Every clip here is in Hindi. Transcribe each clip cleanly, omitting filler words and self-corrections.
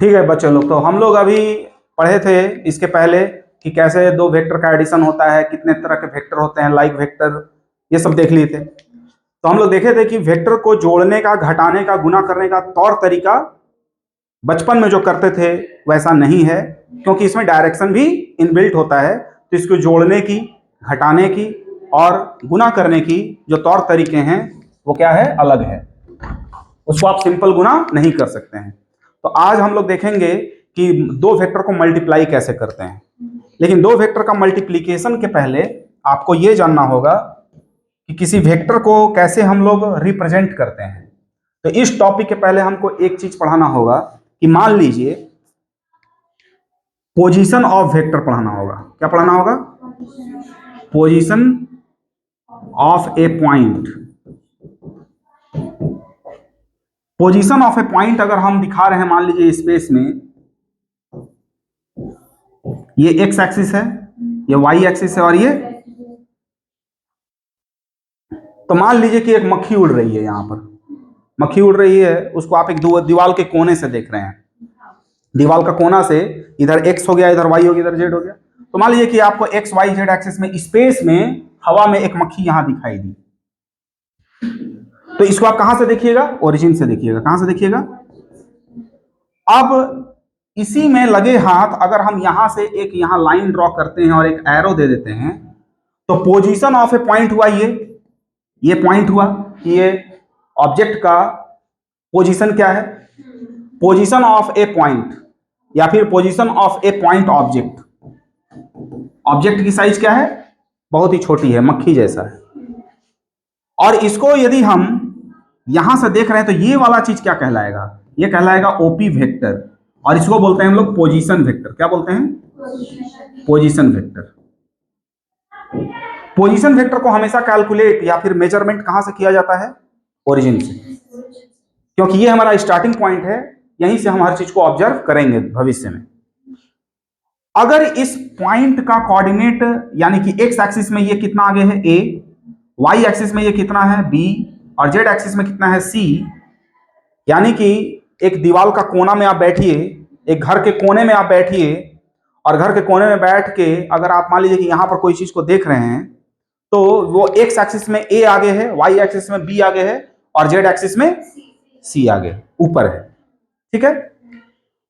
ठीक है बच्चे लोग, तो हम लोग अभी पढ़े थे इसके पहले कि कैसे दो वेक्टर का एडिशन होता है, कितने तरह के वेक्टर होते हैं, लाइक वेक्टर, ये सब देख लिए थे। तो हम लोग देखे थे कि वेक्टर को जोड़ने का, घटाने का, गुना करने का तौर तरीका बचपन में जो करते थे वैसा नहीं है, क्योंकि इसमें डायरेक्शन भी इनबिल्ट होता है। तो इसको जोड़ने की, घटाने की और गुना करने की जो तौर तरीके हैं वो क्या है, अलग है। उसको आप सिंपल गुना नहीं कर सकते हैं। तो आज हम लोग देखेंगे कि दो वेक्टर को मल्टीप्लाई कैसे करते हैं। लेकिन दो वेक्टर का मल्टीप्लिकेशन के पहले आपको यह जानना होगा कि किसी वेक्टर को कैसे हम लोग रिप्रेजेंट करते हैं। तो इस टॉपिक के पहले हमको एक चीज पढ़ाना होगा कि मान लीजिए पोजीशन ऑफ वेक्टर पढ़ाना होगा। क्या पढ़ाना होगा? Position of A point. Position of A point अगर हम दिखा रहे हैं, मान लीजिए स्पेस में, ये एक्स एक्सिस है, ये वाई एक्सिस है और ये, तो मान लीजिए कि एक मक्खी उड़ रही है, यहां पर मक्खी उड़ रही है, उसको आप एक दीवार के कोने से देख रहे हैं। दीवार का कोना से इधर एक्स हो गया, इधर वाई हो गया, इधर जेड हो गया। तो मान लीजिए कि आपको एक्स वाई जेड एक्सिस में, स्पेस में, हवा में एक मक्खी यहां दिखाई दी। तो इसको आप कहां से देखिएगा? ओरिजिन से देखिएगा। कहां से देखिएगा? अब इसी में लगे हाथ अगर हम यहां से एक यहां लाइन ड्रॉ करते हैं और एक एरो दे देते हैं, तो पोजीशन ऑफ ए पॉइंट हुआ ये पॉइंट हुआ। ये ऑब्जेक्ट का पोजीशन क्या है? पोजीशन ऑफ ए पॉइंट या फिर position of A point object. Object की साइज क्या है? बहुत ही छोटी है, मक्खी जैसा है। और इसको यदि हम यहां से देख रहे हैं तो ये वाला चीज क्या कहलाएगा? ये कहलाएगा ओपी वेक्टर। और इसको बोलते हैं हम लोग पोजीशन वेक्टर। क्या बोलते हैं? Position vector. पोजीशन वेक्टर को हमेशा कैलकुलेट या फिर मेजरमेंट कहां से किया जाता है? ओरिजिन से, क्योंकि ये हमारा स्टार्टिंग पॉइंट है, यहीं से हम हर चीज को ऑब्जर्व करेंगे भविष्य में। अगर इस पॉइंट का कोऑर्डिनेट यानी कि एक्स एक्सिस में ये कितना आगे है? ए, वाई एक्सिस में ये कितना है? बी, और जेड एक्सिस में कितना है? सी। यानी कि एक दीवार का कोना में आप बैठिए, एक घर के कोने में आप बैठिए, और घर के कोने में बैठ के अगर आप मान लीजिए कि यहां पर कोई चीज को देख रहे हैं, तो वो एक्स एक्सिस में ए आगे है, वाई एक्सिस में बी आगे है, और जेड एक्सिस में सी आगे ऊपर है। ठीक है?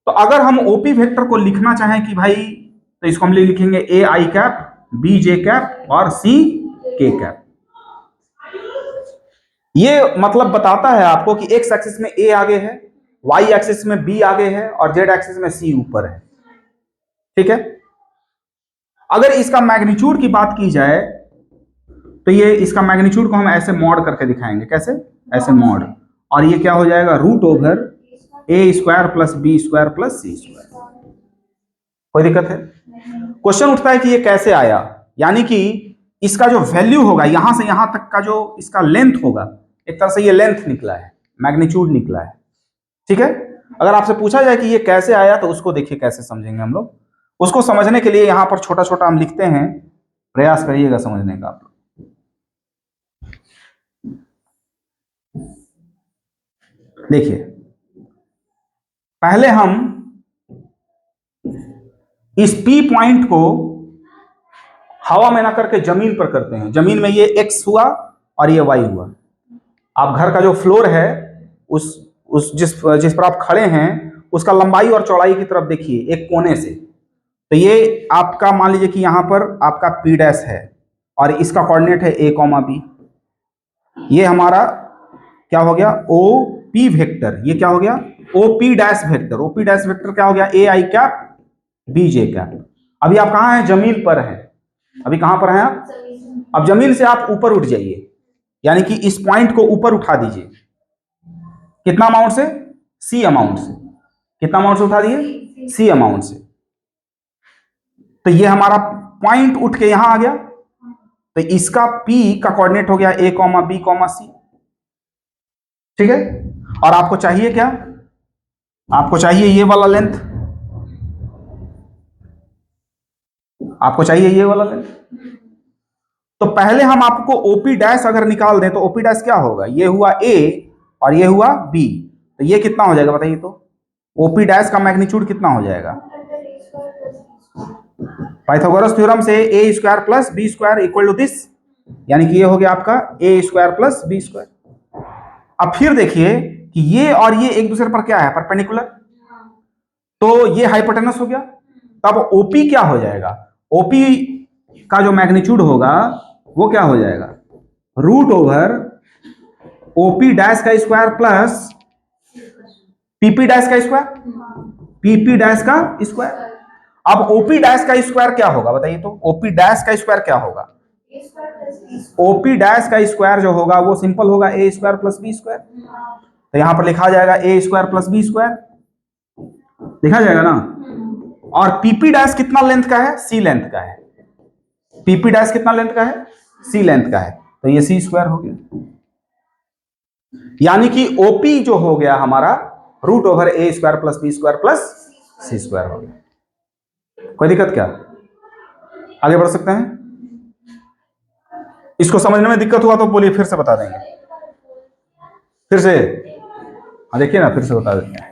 तो अगर हम ओपी वेक्टर को लिखना चाहें कि भाई, तो इसको हम लिखेंगे ए i cap, B j cap और सी के कैप। ये मतलब बताता है आपको कि एक्स एक्सिस में ए आगे है, वाई एक्सिस में बी आगे है और जेड एक्सिस में सी ऊपर है। ठीक है? अगर इसका मैग्नीट्यूड की बात की जाए तो ये इसका मैग्नीट्यूड को हम ऐसे मॉड करके दिखाएंगे। कैसे? ऐसे मॉड। और ये क्या हो जाएगा? Root over a square plus B square plus c square. कोई दिक्कत है? क्वेश्चन उठता है कि ये कैसे आया, यानी कि इसका जो वैल्यू होगा, यहां से यहां तक का जो इसका लेंथ होगा, एक तरह से ये लेंथ निकला है, मैग्नीट्यूड निकला है। ठीक है? अगर आपसे पूछा जाए कि ये कैसे आया, तो उसको देखिए कैसे समझेंगे हम लोग। उसको समझने के लिए यहां पर छोटा छोटा हम लिखते हैं, प्रयास करिएगा समझने का आप लोग। देखिए, पहले हम इस P पॉइंट को हवा में ना करके जमीन पर करते हैं। जमीन में ये X हुआ और ये Y हुआ। आप घर का जो फ्लोर है, उस जिस पर आप खड़े हैं, उसका लंबाई और चौड़ाई की तरफ देखिए एक कोने से। तो ये आपका मान लीजिए कि यहां पर आपका P डैश है और इसका कोऑर्डिनेट है A, B। ये हमारा क्या हो गया? OP vector. ये क्या हो गया? OP dash vector. OP dash vector क्या हो गया? A I cap B J cap. अभी आप कहां हैं? जमीन पर हैं। अभी कहां पर हैं आप? अब जमीन से आप ऊपर उठ जाइए, यानी कि इस पॉइंट को ऊपर उठा दीजिए। कितना अमाउंट से? C अमाउंट से। कितना अमाउंट से उठा दिए? C अमाउंट से। तो ये हमारा पॉइंट उठ के यहां आ गया। तो इसका P का कोऑर्डिनेट हो गया A, B, C। ठीक है? और आपको चाहिए क्या? आपको चाहिए ये वाला लेंथ। आपको चाहिए ये वाला लेंथ। तो पहले हम आपको ओपी डैश अगर निकाल दें तो ओपी डैश क्या होगा? ये हुआ A और ये हुआ B। तो ये कितना हो जाएगा बताइए तो? ओपी डैश का मैग्नीट्यूड कितना हो जाएगा? पाइथागोरस थ्योरम से a square plus B square equal to this, यानी कि ये हो गया आपका a square plus B square. अब फिर देखिए कि ये और ये एक दूसरे पर क्या है? परपेंडिकुलर, तो ये हाइपोटेनस हो गया। तब ओपी क्या हो जाएगा? ओपी का जो मैग्नीट्यूड होगा वो क्या हो जाएगा? रूट ओवर ओपी डैश का स्क्वायर प्लस पीपी डैश का स्क्वायर, पीपी डैश का स्क्वायर। अब ओपी डैश का स्क्वायर क्या होगा बताइए? तो ओपी डैश का स्क्वायर क्या होगा? ओपी डैश का स्क्वायर जो होगा वो सिंपल होगा ए स्क्वायर प्लस बी स्क्वायर। तो यहां पर लिखा जाएगा a square plus B square, लिखा जाएगा ना। और पीपी डैश कितना लेंथ का है? सी लेंथ का है। पीपी डैश कितना लेंथ का है? सी लेंथ का है, तो ये सी स्क्वायर हो गया। यानी कि ओपी जो हो गया हमारा root over a square plus B square plus c square हो गया। कोई दिक्कत क्या? आगे बढ़ सकते हैं? इसको समझने में दिक्कत हुआ तो बोलिए, फिर से बता देंगे। फिर से देखिए ना, फिर से बता देते हैं।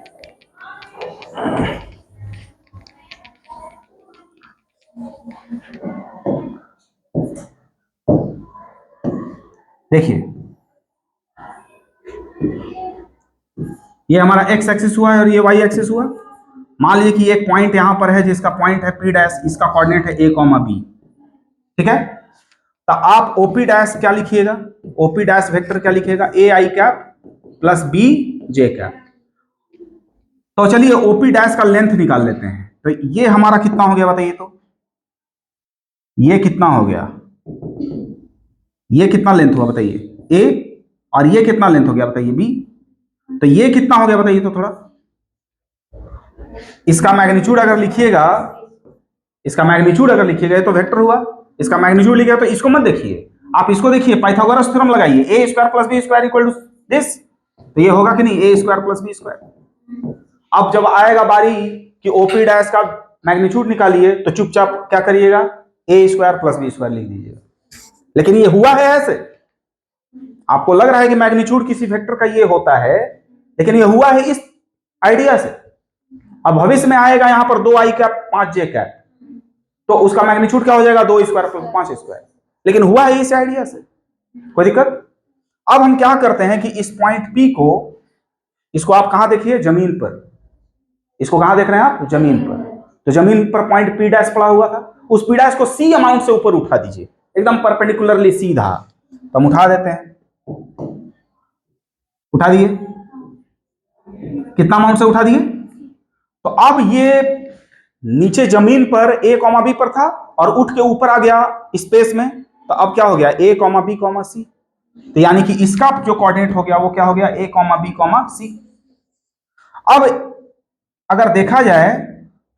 देखिए ये हमारा एक्स एक्सिस हुआ है और ये वाई एक्सिस हुआ। मान लीजिए कि एक पॉइंट यहां पर है जिसका पॉइंट है पी डैश, इसका कोऑर्डिनेट है ए कॉमा बी, ठीक है। तो आप ओपी डैश क्या लिखिएगा? ओपी डैश वेक्टर क्या लिखिएगा? A i cap plus b j cap. तो चलिए ओपी डैश का लेंथ निकाल लेते हैं। तो ये हमारा कितना हो गया बताइए? तो ये कितना हो गया? ये कितना लेंथ हुआ बताइए? ए। और ये कितना लेंथ हो गया बताइए? बी। तो ये कितना हो गया बताइए? तो थोड़ा इसका मैग्नीट्यूड अगर लिखिएगा, इसका मैग्नीट्यूड अगर लिखिएगा तो वेक्टर हुआ। इसका मैग्नीट्यूड लिखिएगा तो इसको मत देखिए, आप इसको देखिए, पाइथागोरस थ्योरम लगाइए, a square plus B square equal to this. तो ये होगा कि नहीं? A square plus B square. अब जब आएगा बारी कि ओपी डैश का मैग्नीट्यूड निकालिए तो चुपचाप क्या करिएगा? ए स्क्वायर प्लस बी स्क्वायर लिख दीजिएगा। लेकिन ये हुआ है ऐसे, आपको लग रहा है कि मैग्नीट्यूड किसी वेक्टर का ये होता है, लेकिन ये हुआ है इस आइडिया से। अब भविष्य में आएगा यहां पर 2 आई कैप 5 जे कैप, तो उसका मैग्नीट्यूड क्या हो जाएगा? 2 स्क्वायर प्लस 5 स्क्वायर। लेकिन हुआ है इस आइडिया से। कोई दिक्कत? अब हम क्या करते हैं कि इस पॉइंट पी को, इसको आप कहां देखिए? जमीन पर। इसको कहां देख रहे हैं आप? जमीन पर। तो जमीन पर पॉइंट पी डैश पड़ा हुआ था, उस पी डैश को सी अमाउंट से ऊपर उठा दीजिए, एकदम परपेंडिकुलरली सीधा। तो हम उठा देते हैं, उठा दिए। कितना अमाउंट से उठा दिए? तो अब ये नीचे जमीन पर ए कॉमा बी पर था और उठ के ऊपर आ गया स्पेस में, तो अब क्या हो गया? ए कॉमा बी कॉमा सी। तो यानी कि इसका जो कोऑर्डिनेट हो गया वो क्या हो गया? ए कॉमा बी कॉमा सी। अब अगर देखा जाए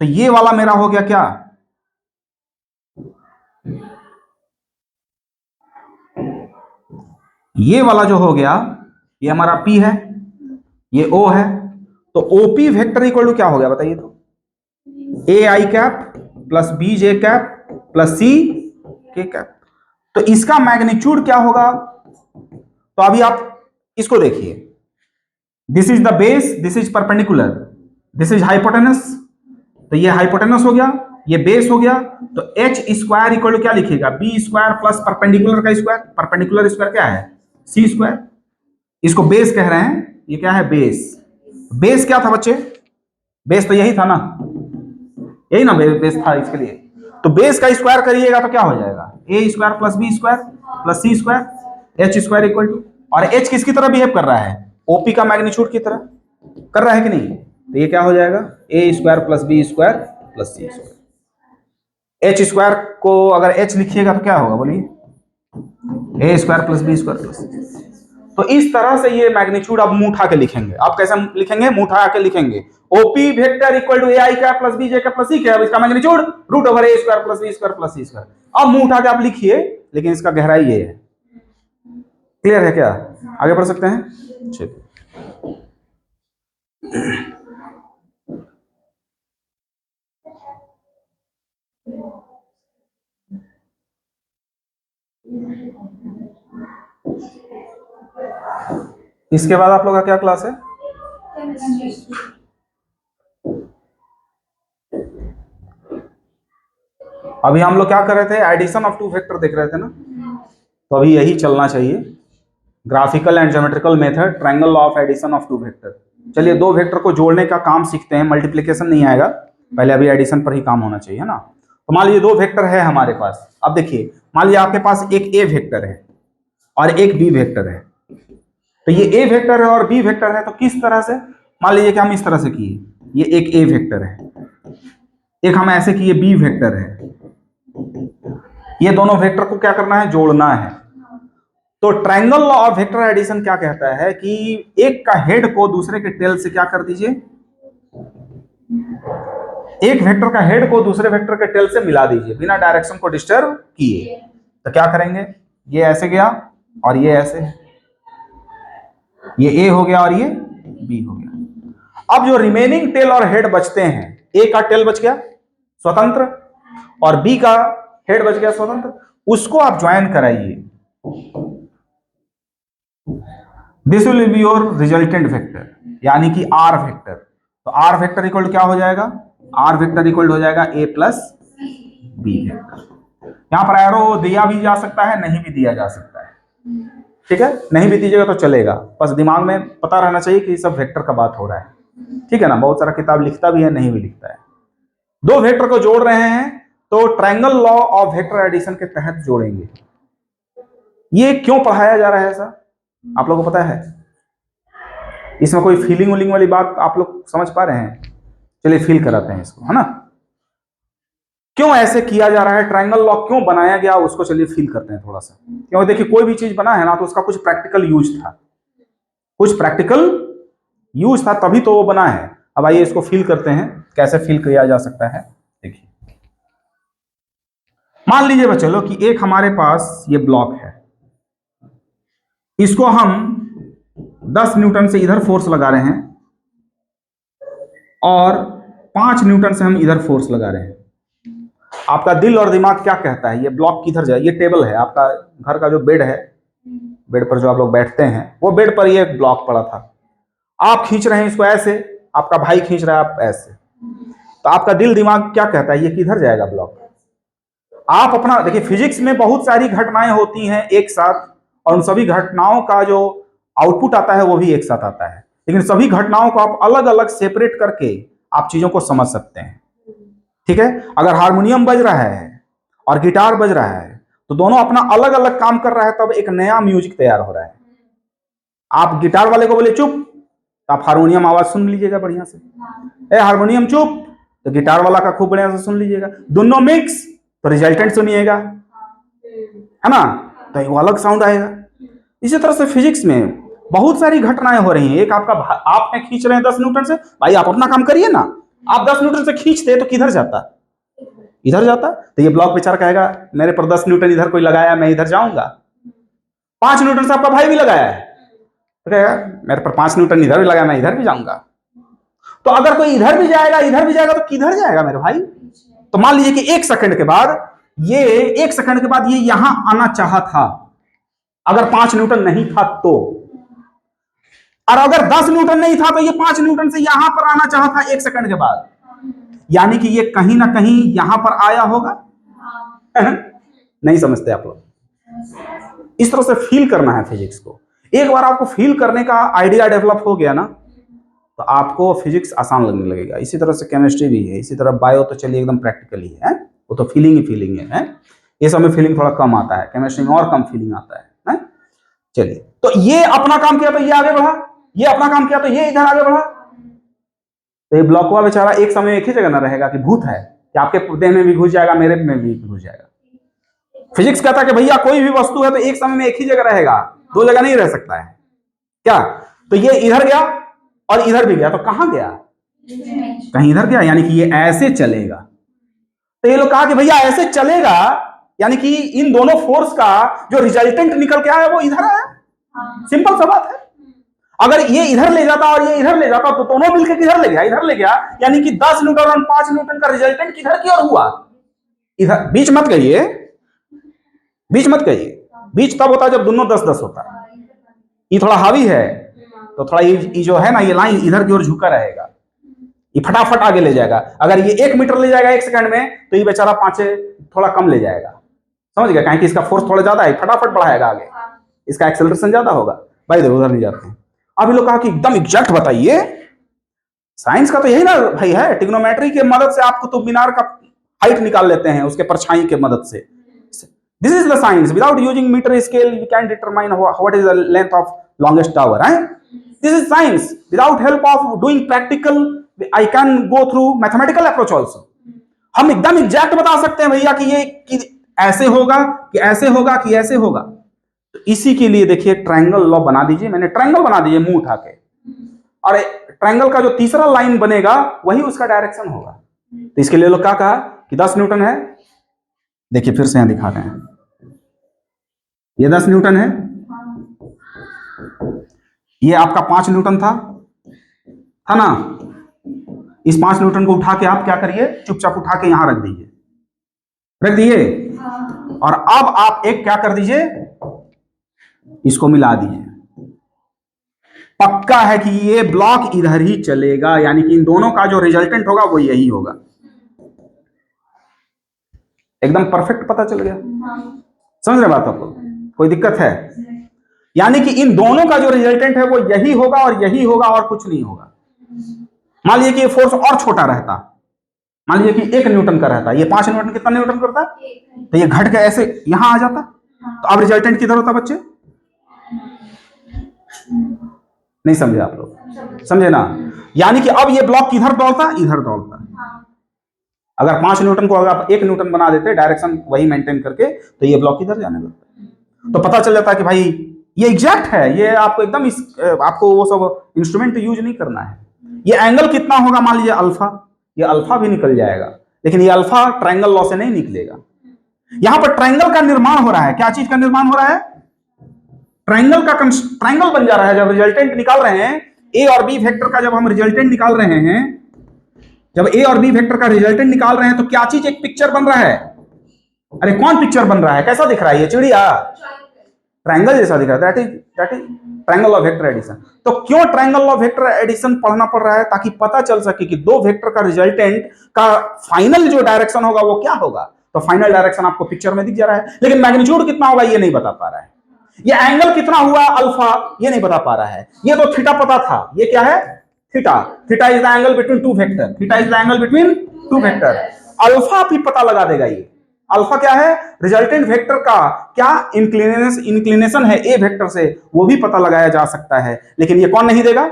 तो ये वाला मेरा हो गया क्या? ये वाला जो हो गया ये हमारा P है, ये O है। तो OP वेक्टर इक्वल टू क्या हो गया बताइए? तो a i cap plus b j cap plus c k cap. तो इसका मैग्नीट्यूड क्या होगा? तो अभी आप इसको देखिए, this is the base, this is perpendicular, this is hypotenuse. तो ये हाइपोटेनस हो गया, ये बेस हो गया। तो एच स्क्वायर इक्वल टू क्या लिखिएगा? बी स्क्वायर प्लस परपेंडिकुलर का स्क्वायर। परपेंडिकुलर स्क्वायर क्या है? सी स्क्वायर। इसको बेस कह रहे हैं, ये क्या है? बेस। बेस क्या था बच्चे? बेस तो यही था ना, यही ना बेस था इसके लिए। तो बेस का स्क्वायर करिएगा तो क्या हो जाएगा? A square plus B square plus c square, h square equal to, और एच किसकी तरह बिहेव कर रहा है? ओपी का मैग्नीट्यूड की तरह कर रहा है कि नहीं? तो ये क्या हो जाएगा? A square plus B square plus c square. H square को अगर एच लिखिएगा तो क्या होगा बोलिए? A square plus B square plus. तो इस तरह से ये मैग्नीट्यूड अब मुंह उठा के लिखेंगे। आप कैसे लिखेंगे? मुंह उठा के लिखेंगे, OP vector equal to a i cap plus b j cap plus c cap, इसका magnitude root over a square plus B square plus c square. अब मुंह उठा के आप लिखिए, लेकिन इसका गहराई ये है। क्लियर है क्या? आगे बढ़ सकते हैं? ठीक। इसके बाद आप लोग का क्या क्लास है? अभी हम लोग क्या कर रहे थे, एडिशन ऑफ टू वेक्टर देख रहे थे ना, तो अभी यही चलना चाहिए, graphical and geometrical method, triangle law of addition of two vector. चलिए दो वेक्टर को जोड़ने का काम सीखते हैं, मल्टीप्लिकेशन नहीं आएगा, पहले अभी एडिशन पर ही काम होना चाहिए ना। तो मान लीजिए दो वेक्टर है हमारे पास। अब देखिए, मान लीजिए आपके पास एक ए वेक्टर है और एक बी वेक्टर है। तो ये ए वेक्टर है और बी वेक्टर है, तो किस तरह से, मान लीजिए कि हम इस तरह से किए, ये एक ए वेक्टर है, एक हम ऐसे किए बी वेक्टर है, ये दोनों वेक्टर को क्या करना है, जोड़ना है। तो triangle law of vector addition क्या कहता है कि एक का हेड को दूसरे के टेल से क्या कर दीजिए, एक वेक्टर का हेड को दूसरे वेक्टर के टेल से मिला दीजिए बिना डायरेक्शन को डिस्टर्ब किए। तो क्या करेंगे, ये ऐसे गया और ये ऐसे, ये ए हो गया और ये बी हो गया। अब जो रिमेनिंग टेल और हेड बचते हैं, ए का टेल बच गया स्वतंत्र और बी का हेड बच गया स्वतंत्र, उसको आप ज्वाइन कराइए। This will be your resultant vector, यानी कि आर वेक्टर। तो आर वेक्टर इक्वल क्या हो जाएगा, आर वेक्टर इक्वल हो जाएगा ए प्लस बी वेक्टर। यहां पर एरो दिया भी जा सकता है, नहीं भी दिया जा सकता है, ठीक है, नहीं भी दीजिएगा तो चलेगा, बस दिमाग में पता रहना चाहिए कि सब वेक्टर का बात हो रहा है, ठीक है ना। बहुत सारा किताब लिखता भी है, नहीं भी लिखता है। दो वेक्टर को जोड़ रहे हैं तो triangle law of vector addition के तहत जोड़ेंगे। ये क्यों पढ़ाया जा रहा है ऐसा, आप लोगों को पता है? इसमें कोई फीलिंग विलिंग वाली बात आप लोग समझ पा रहे हैं? चलिए फील कराते हैं इसको, है ना। क्यों ऐसे किया जा रहा है, ट्रायंगल लॉ क्यों बनाया गया, उसको चलिए फील करते हैं थोड़ा सा। क्योंकि देखिए कोई भी चीज बना है ना, तो उसका कुछ प्रैक्टिकल यूज था, कुछ प्रैक्टिकल यूज था, तभी तो वो बना है। अब आइए इसको फील करते हैं, कैसे फील किया जा सकता है। देखिए मान लीजिए बच्चों कि एक हमारे पास ये ब्लॉक है, इसको हम 10 न्यूटन से इधर फोर्स लगा रहे हैं और 5 न्यूटन से हम इधर फोर्स लगा रहे हैं। आपका दिल और दिमाग क्या कहता है, ये ब्लॉक किधर जाए? ये टेबल है, आपका घर का जो बेड है, बेड पर जो आप लोग बैठते हैं, वो बेड पर ये ब्लॉक पड़ा था, आप खींच रहे हैं इसको ऐसे, आपका भाई खींच रहा है आप ऐसे, तो आपका दिल दिमाग क्या कहता है, ये किधर जाएगा ब्लॉक? आप अपना देखिए, फिजिक्स में बहुत सारी घटनाएं होती हैं एक साथ, और उन सभी घटनाओं का जो आउटपुट आता है वो भी एक साथ आता है, लेकिन सभी घटनाओं को आप अलग अलग सेपरेट करके आप चीजों को समझ सकते हैं, ठीक है। अगर हारमोनियम बज रहा है और गिटार बज रहा है, तो दोनों अपना अलग अलग काम कर रहा है, तब एक नया म्यूजिक तैयार हो रहा है। आप गिटार वाले को बोले चुप, तो आप हारमोनियम आवाज सुन लीजिएगा बढ़िया से, ए हारमोनियम चुप, तो गिटार वाला का खूब बढ़िया से सुन लीजिएगा। दोनों मिक्स तो रिजल्टेंट सुनिएगा, है ना, तो वो अलग साउंड आएगा। इसी तरह से फिजिक्स में बहुत सारी घटनाएं हो रही हैं। एक आपका आप हैं खींच रहे हैं 10 न्यूटन से, भाई आप अपना काम करिए ना, आप 10 न्यूटन से खींचते तो किधर जाता, इधर जाता। तो ये ब्लॉक बेचारा कहेगा मेरे पर 10 न्यूटन इधर कोई लगाया, मैं इधर जाऊंगा। 5 न्यूटन से आपका भाई भी लगाया है, तो कहेगा मेरे पर 5 न्यूटन इधर भी लगाया, मैं इधर भी जाऊंगा। तो अगर कोई इधर भी जाएगा इधर भी जाएगा, तो किधर जाएगा मेरे भाई? तो मान लीजिए कि 1 सेकंड के बाद ये 1 सेकंड के बाद ये यहां आना चाहा था, अगर 5 न्यूटन नहीं था तो, और अगर 10 न्यूटन नहीं था तो ये 5 न्यूटन से यहां पर आना चाहा था 1 सेकंड के बाद, यानी कि ये कहीं ना कहीं यहां पर आया होगा। नहीं समझते आप लोग? इस तरह से फील करना है फिजिक्स को। एक बार आपको फील करने का आइडिया डेवलप हो गया ना, तो आपको फिजिक्स आसान लगने लगेगा। इसी तरह से केमिस्ट्री भी है, इसी तरह बायो तो चलिए एकदम प्रैक्टिकली है, वो तो फीलिंग ही फीलिंग है। ये सब में फीलिंग थोड़ा कम आता है, केमिस्ट्री में और कम फीलिंग आता है। चलिए, तो ये अपना काम किया तो ये आगे बढ़ा, ये अपना काम किया तो ये इधर आगे बढ़ा। तो ये ब्लॉक हुआ बेचारा एक समय एक ही जगह ना रहेगा कि भूत है कि आपके देह में भी घुस जाएगा, मेरे में भी घुस जाएगा। फिजिक्स कहता है कि भैया कोई भी वस्तु है तो एक समय में एक ही जगह रहेगा, 2 जगह नहीं रह सकता है क्या? तो ये इधर गया और इधर भी गया, तो कहां गया? कहीं इधर गया, यानी कि ये ऐसे चलेगा। तो ये लोग कहा कि भैया ऐसे चलेगा, यानी कि इन दोनों फोर्स का जो रिजल्टेंट निकल के आया वो इधर आया। सिंपल सा बात है। अगर ये इधर ले जाता और ये इधर ले जाता, तो दोनों मिलकर किधर ले गया? इधर ले गया, यानी कि 10 न्यूटन और 5 न्यूटन का रिजल्टेंट किधर की ओर हुआ? इधर। बीच मत गइए, बीच मत गइए, बीच तब होता है जब दोनों 10-10 होता है। ये थोड़ा हावी है, तो थोड़ा ये जो है ना, ये लाइन इधर की ओर झुका रहेगा। ये फटाफट आगे ले जाएगा। अगर ये 1 मीटर ले जाएगा 1 सेकंड में, तो ये बेचारा 5 थोड़ा कम ले जाएगा। समझ गया? कहीं कि इसका फोर्स थोड़ा ज्यादा है, फटाफट बढ़ाएगा आगे, इसका एक्सेलरेशन ज्यादा होगा। भाई देखो उधर नहीं जाते हैं। अब ये लोग कहा कि एकदम एग्जैक्ट बताइए। साइंस का तो यही ना भाई है, ट्रिग्नोमेट्री के मदद से आपको तो मीनार का हाइट निकाल लेते हैं उसके परछाई के मदद से। This is the science, without using meter scale we can determine what is the length of longest tower है। This is science, without help of doing practical I can go through mathematical approach also. हम एकदम एग्जैक्ट बता सकते हैं भैया कि ये कि ऐसे होगा कि ऐसे होगा कि ऐसे होगा। तो इसी के लिए देखिए ट्रायंगल लॉ बना दीजिए, मैंने ट्रायंगल बना दीजिए मुंह उठा के, और ट्रायंगल का जो तीसरा लाइन बनेगा वही उसका डायरेक्शन होगा। तो इसके लिए लोग क्या कहा कि 10 न्यूटन है। देखिए फिर से यहां दिखा रहे हैं, ये 10 न्यूटन है, ये आपका 5 न्यूटन था ना। इस 5 न्यूटन को उठा के आप क्या करिए, चुपचाप उठा के यहां रख दीजिए, रख दिए। और अब आप एक क्या कर दीजिए, इसको मिला दीजिए। पक्का है कि ये ब्लॉक इधर ही चलेगा, यानी कि इन दोनों का जो रिजल्टेंट होगा वो यही होगा। एकदम परफेक्ट पता चल गया। समझ रहे बात आपको? कोई दिक्कत है? यानी कि इन दोनों का जो रिजल्टेंट है वो यही होगा और यही होगा और कुछ नहीं होगा। मान लीजिए कि ये फोर्स और छोटा रहता, मान लीजिए कि 1 न्यूटन का रहता, ये 5 न्यूटन कितना न्यूटन करता, तो ये घट के ऐसे यहां आ जाता, तो अब रिजल्टेंट किधर होता बच्चे? नहीं समझे आप लोग? समझे ना? यानी कि अब ये ब्लॉक किधर दौड़ता, इधर दौड़ता। अगर 5 न्यूटन को अगर आप 1 न्यूटन बना देते डायरेक्शन वही मेंटेन करके, तो ये ब्लॉक इधर जाने लगता। तो पता चल जाता कि भाई ये एग्जैक्ट है, ये आपको एकदम आपको वो सब इंस्ट्रूमेंट यूज नहीं करना है। ये एंगल कितना होगा, मान लीजिए अल्फा, ये अल्फा भी निकल जाएगा, लेकिन ये अल्फा ट्रायंगल लॉ से नहीं निकलेगा। यहां पर ट्रायंगल का निर्माण हो रहा है। क्या चीज का निर्माण हो रहा है? ट्रायंगल का ट्रायंगल बन जा रहा है। जब रिजल्टेंट निकाल रहे हैं ए और बी वेक्टर का, जब हम रिजल्टेंट निकाल रहे हैं, जब ए और बी वेक्टर का रिजल्टेंट निकाल रहे हैं, तो क्या चीज एक पिक्चर बन रहा है? अरे कौन पिक्चर बन रहा है? कैसा दिख रहा है? ये चिड़िया ट्रायंगल जैसा दिख रहा है। That is triangle of vector addition. तो क्यों ट्रायंगल ऑफ वेक्टर एडिशन पढ़ना पड़ रहा है? ताकि पता चल सके कि दो वेक्टर का रिजल्टेंट का फाइनल जो डायरेक्शन होगा वो क्या होगा। तो फाइनल डायरेक्शन आपको पिक्चर में दिख जा रहा है, लेकिन मैग्नीट्यूड कितना होगा ये नहीं बता पा रहा है। ये एंगल कितना हुआ अल्फा ये नहीं बता पा रहा है। ये तो थीटा पता था, ये क्या है? Theta. Theta is the angle between two vector, theta is the angle between two vector. Alpha भी पता लगा देगा। ये अल्फा क्या है? रिजल्टेंट वेक्टर का क्या इंक्लिनेशन है ए वेक्टर से, वो भी पता लगाया जा सकता है। लेकिन ये कौन नहीं देगा?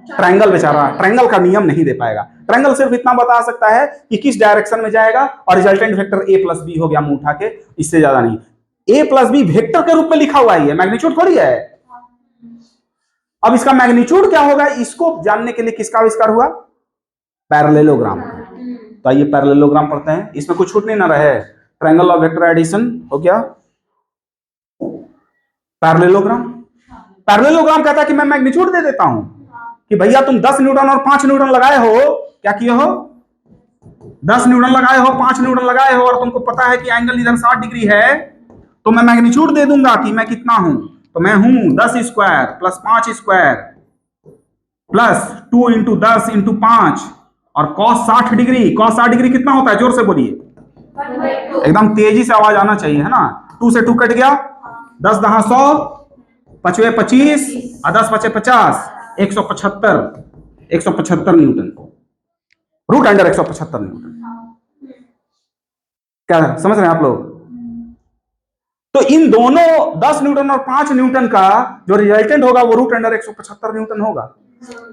ट्रायंगल बेचारा ट्रायंगल का नियम नहीं दे पाएगा। ट्रायंगल सिर्फ इतना बता सकता है कि किस डायरेक्शन में जाएगा, और resultant vector A plus B हो गया मुंह उठा के, इससे ज्यादा नहीं। ए प्लस बी वेक्टर के रूप में लिखा हुआ है, मैग्नीट्यूड थोड़ी है। अब इसका मैग्नीट्यूड क्या होगा, इसको जानने के लिए किसका आविष्कार हुआ? पैरेललोग्राम। तो आइए पैरेललोग्राम पढ़ते हैं, इसमें कुछ छूट नहीं ना रहे। ट्रायंगल ऑफ वेक्टर एडिशन हो गया, पैरेललोग्राम। पैरेललोग्राम कहता है कि मैं मैग्नीट्यूड दे देता हूं कि भैया तुम 10 न्यूटन और 5 न्यूटन लगाए हो, क्या किए हो? 10 न्यूटन लगाए हो, 5 न्यूटन लगाए हो, और तुमको पता है कि एंगल इधर 60 डिग्री है, तो मैं मैग्नीट्यूड दे दूंगा कि मैं कितना हूं। तो मैं हूं 10 square plus 5 square plus 2 into 10 into 5, और कॉस 60 डिग्री। कॉस 60 डिग्री कितना होता है? जोर से बोलिए, एकदम तेजी से आवाज आना चाहिए, है ना। 2 से 2 कट गया, 10 दहा 100, 5 25 और 10 5 50, 175 न्यूटन, रूट अंडर 175 न्यूटन। क्या समझ रहे हैं आप लोग? तो इन दोनों 10 न्यूटन और 5 न्यूटन का जो रिजल्टेंट होगा वो रूट अंडर 175 न्यूटन होगा।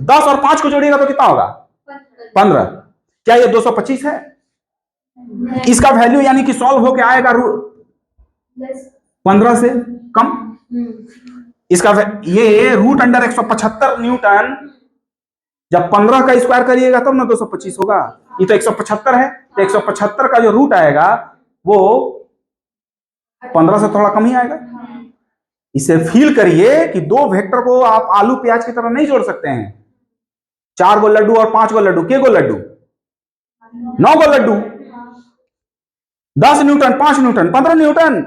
10 और 5 को जोड़िएगा तो कितना होगा? 15। क्या ये 225 है? इसका वैल्यू यानी कि सॉल्व होके आएगा 15 से कम। इसका ये रूट अंडर 175 न्यूटन, जब 15 का स्क्वायर करिएगा तब ना 225 होगा। ये तो 175 है, तो 175 का जो रूट आएगा वो 15 से थोड़ा कम ही आएगा। इसे फील करिए कि दो वेक्टर को आप आलू प्याज की तरह नहीं जोड़ सकते हैं। 4 गो लड्डू और 5 गो लड्डू, के गो लड्डू? 9 गो laddoo. 10 newton, 5 newton, 15 newton.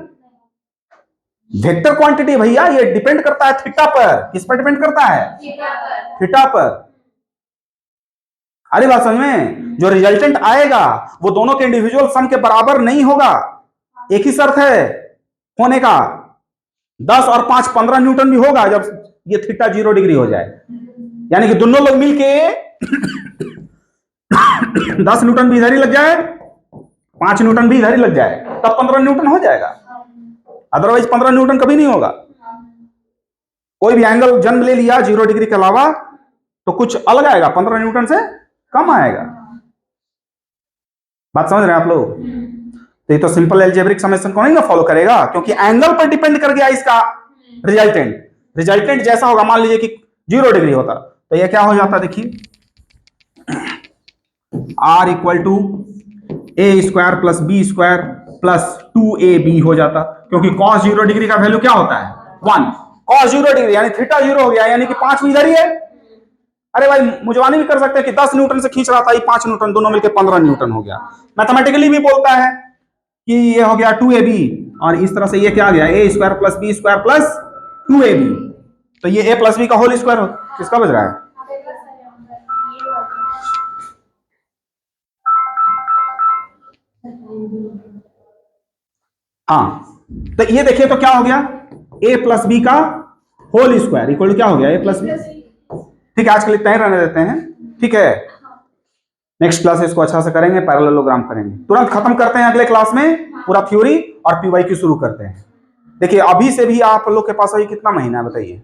Vector quantity भैया ये डिपेंड करता है थीटा पर। किस पर डिपेंड करता है? थीटा पर। अरे बात समझ में, जो रिजल्टेंट आएगा वो दोनों के इंडिविजुअल सम के बराबर नहीं होगा। एक ही शर्त है होने का, 10 और 5 15 न्यूटन भी होगा जब ये थीटा 0 डिग्री हो जाए, यानी कि दोनों लोग मिलके 10 न्यूटन भी इधर ही लग जाए, 5 न्यूटन भी इधर ही लग जाए, तब 15 न्यूटन हो जाएगा, अदरवाइज 15 न्यूटन कभी नहीं होगा। कोई भी एंगल जन्म ले लिया 0 डिग्री के अलावा तो कुछ अलग आएगा, 15 न्यूटन से कम आएगा। बात समझ रहे हैं आप लोग? तो ये तो सिंपल एल्जेब्रिक समेशन को नहीं ना फॉलो करेगा, क्योंकि एंगल पर डिपेंड कर गया इसका रिजल्टेंट। रिजल्टेंट जैसा होगा, मान लीजिए कि 0 डिग्री होता तो ये क्या हो जाता, देखिए r equal to A square plus B square plus 2ab हो जाता, क्योंकि cos 0 डिग्री का वैल्यू क्या होता है 1, cos 0 डिग्री यानी थीटा 0 हो गया, यानी कि 5 भी इधर ही है। अरे भाई मुजवानी भी कर सकते हैं कि 10 न्यूटन से खींच रहा था, ये 5 न्यूटन, दोनों मिलकर 15 न्यूटन हो गया। मैथमेटिकली भी बोलता है कि ये हो गया 2ab, और इस तरह से ये क्या आ गया a square plus B square plus 2ab, तो ये a प्लस बी का होल स्क्वायर किसका बज रहा है? हाँ, तो ये देखिए तो क्या हो गया, a प्लस बी का होल स्क्वायर इक्वल टू क्या हो गया a प्लस बी। ठीक है, आज के लिए तय रहने देते हैं, ठीक है, नेक्स्ट क्लास इसको अच्छा से करेंगे, पैरेललोग्राम करेंगे। तुरंत खत्म करते हैं अगले क्लास में पूरा थ्योरी और पीवाईक्यू शुरू करते हैं। देखिए अभी से भी आप लोग के पास अभी कितना महीना है बताइए,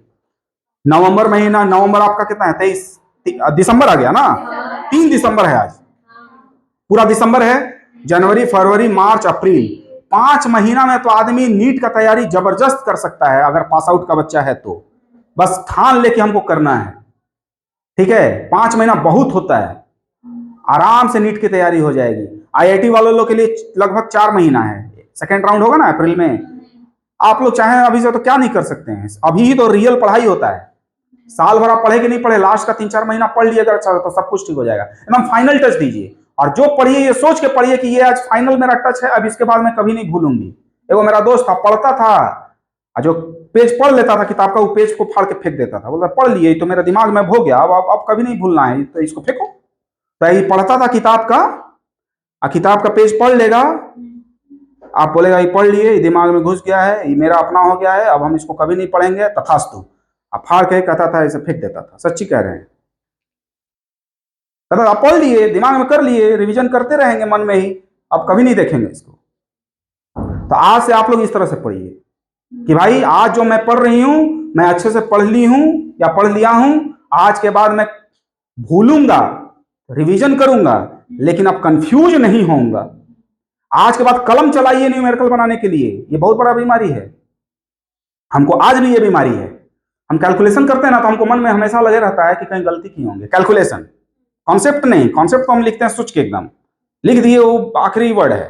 नवंबर महीना, नवंबर आपका कितना है 23, दिसंबर आ गया ना, 3 दिसंबर है आज, पूरा दिसंबर है, जनवरी फरवरी मार्च अप्रैल, 5 महीना में तो आदमी नीट का तैयारी जबरदस्त कर सकता है अगर पास आउट का बच्चा है तो, बस ठान लेके हमको करना है, ठीक है। 5 महीना बहुत होता है, आराम से नीट की तैयारी हो जाएगी। आईआईटी वालों लोग के लिए लगभग 4 महीना है, सेकेंड राउंड होगा ना अप्रैल में, आप लोग चाहें अभी से तो क्या नहीं कर सकते हैं, अभी ही तो रियल पढ़ाई होता है, साल भर आप पढ़े कि नहीं पढ़े, लास्ट का 3-4 महीना पढ़ लिए अगर अच्छा तो सब कुछ ठीक हो जाएगा। एकदम फाइनल टच दीजिए, और जो पढ़िए ये सोच के पढ़िए कि ये आज फाइनल मेरा टच है, अब इसके बाद मैं कभी नहीं भूलूंगी। एगो मेरा दोस्त था, पढ़ता था, जो पेज पढ़ लेता था किताब का, वो पेज को फाड़ के फेंक देता था, बोलता पढ़ लिए तो मेरे दिमाग में हो गया, अब कभी नहीं भूलना है, तो इसको फेंको। तो ये पढ़ता था किताब का, किताब का पेज पढ़ लेगा, आप बोलेगा ये पढ़ लिए, ये दिमाग में घुस गया है, ये मेरा अपना हो गया है, अब हम इसको कभी नहीं पढ़ेंगे, तथास्तु। अब फाड़ के कहता था, ऐसे फेंक देता था, सच्ची कह रहे हैं, कहता आप पढ़ लिए, दिमाग में कर लिए, रिवीजन करते रहेंगे मन में ही, अब कभी नहीं देखेंगे इसको। तो आज से आप लोग इस तरह से पढ़िए कि भाई आज जो मैं पढ़ रही हूं मैं अच्छे से पढ़ ली हूं या पढ़ लिया हूं, आज के बाद मैं भूलूंगा, रिवीजन करूंगा, लेकिन अब कंफ्यूज नहीं होऊंगा। आज के बाद कलम चलाइए न्यूमेरिकल बनाने के लिए, ये बहुत बड़ा बीमारी है, हमको आज भी ये बीमारी है। हम कैलकुलेशन करते हैं ना तो हमको मन में हमेशा लगे रहता है कि कहीं गलती की होंगे, कैलकुलेशन, कॉन्सेप्ट नहीं, कॉन्सेप्ट तो हम लिखते हैं सोच के, एकदम लिख दिए वो आखिरी वर्ड है,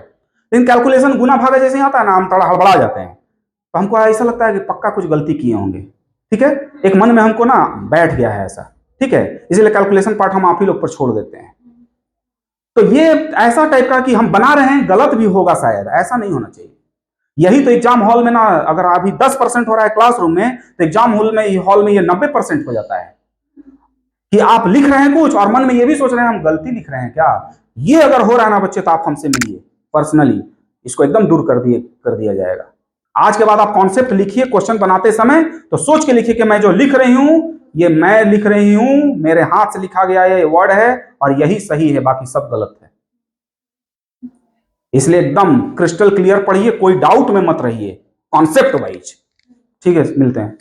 लेकिन कैलकुलेशन गुना भागा जैसे आता है ना, हम थोड़ा हड़बड़ा जाते हैं, तो हमको ऐसा लगता है कि पक्का कुछ गलती किए होंगे, ठीक है, एक मन में हमको ना बैठ गया है ऐसा, ठीक है, इसलिए कैलकुलेशन पार्ट हम आप ही लोग पर छोड़ देते हैं। तो ये ऐसा टाइप का कि हम बना रहे हैं, गलत भी होगा शायद, ऐसा नहीं होना चाहिए। यही तो एग्जाम हॉल में ना, अगर अभी 10% हो रहा है क्लासरूम में, तो एग्जाम हॉल में ये 90% हो जाता है कि आप लिख रहे हैं कुछ और मन में ये भी सोच रहे हैं हम गलती लिख रहे हैं क्या। ये अगर हो रहा है ना बच्चे, तो आप हमसे मिलिए पर्सनली, इसको एकदम दूर कर दिया जाएगा। आज के बाद आप कॉन्सेप्ट लिखिए, क्वेश्चन बनाते समय तो सोच के लिखिए कि मैं जो लिख रही हूं ये मैं लिख रही हूं, मेरे हाथ से लिखा गया ये वर्ड है और यही सही है, बाकी सब गलत है। इसलिए एकदम क्रिस्टल क्लियर पढ़िए, कोई डाउट में मत रहिए, कॉन्सेप्ट वाइज। ठीक है, मिलते हैं।